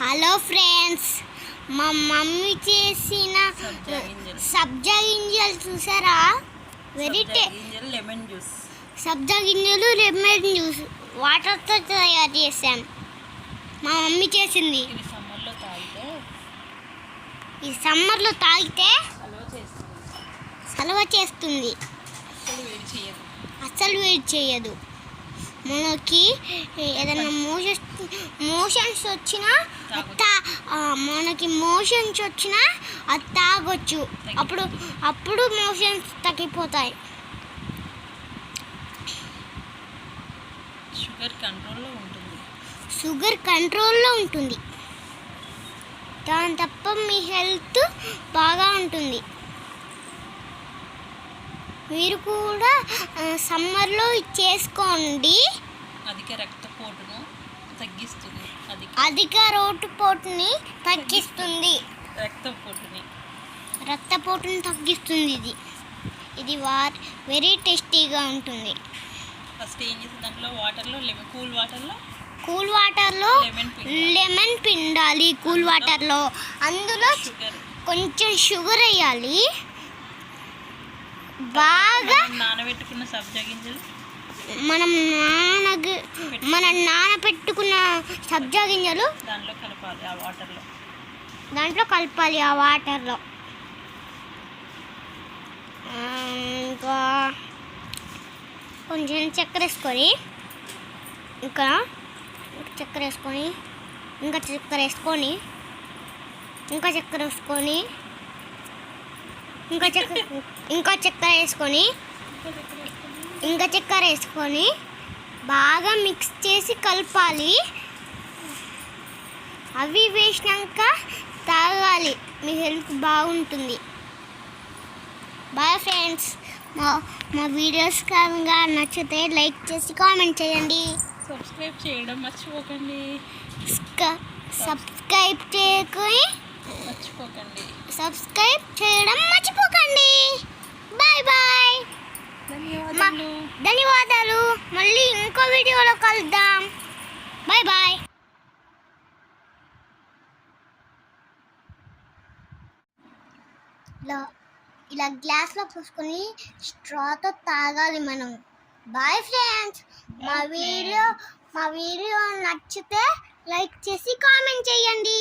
Hello friends, మా mummy చేసిన సబ్జా గింజలు చూసారా? లెమన్ జ్యూస్, సబ్జా గింజలు లెమన్ జ్యూస్ వాటర్తో తయారు చేసాం. మా మమ్మీ చేసింది. ఈ సమ్మర్లో తాగితే సలవ చేస్తుంది, అస్సలు వేడి చేయదు. మనకి ఏదైనా మోషన్స్ వచ్చినా అది తాగొచ్చు. అప్పుడు మోషన్స్ తగ్గిపోతాయి. షుగర్ కంట్రోల్లో ఉంటుంది. దాని తప్ప మీ హెల్త్ బాగా ఉంటుంది. మీరు కూడా సమ్మర్లో చేసుకోండి. అధిక రక్తపోటును తగ్గిస్తుంది. అధిక రక్తపోటుని తగ్గిస్తుంది. రక్తపోటుని తగ్గిస్తుంది. ఇది వెరీ టేస్టీగా ఉంటుంది. ఫస్ట్ ఏం చేసి దాంట్లో కూల్ వాటర్లో లెమన్ పిండాలి. కూల్ వాటర్లో అందులో కొంచెం షుగర్ వేయాలి. బాగా నానబెట్టుకున్న సబ్జా గింజలు మనం నానబెట్టుకున్న సబ్జా గింజలు దాంట్లో కలపాలి ఆ వాటర్లో. ఇంకా కొంచెం చక్కెర వేసుకొని ఇంకా చక్కెర వేసుకొని ఇంకా చక్కెర వేసుకొని ఇంకా చక్కెర వేసుకొని ఇంకా చక్కెర వేసుకొని ఇంకా చక్కెర వేసుకొని బాగా మిక్స్ చేసి కలపాలి. అవి వేసినాక తాగాలి. మీ హెల్త్ బాగుంటుంది. Bye friends. మా వీడియోస్ కనుక నచ్చితే లైక్ చేసి కామెంట్ చేయండి. సబ్స్క్రైబ్ చేయడం మర్చిపోకండి. సబ్స్క్రైబ్ చేయడం మర్చిపోకండి. Bye bye. ధన్యవాదాలు. మళ్ళీ ఇంకో వీడియోలో కలుద్దాం. Bye bye. ఇలా గ్లాస్లో పోసుకొని స్ట్రాతో తాగాలి మనం. Bye friends. మా వీడియో నచ్చితే లైక్ చేసి కామెంట్ చేయండి.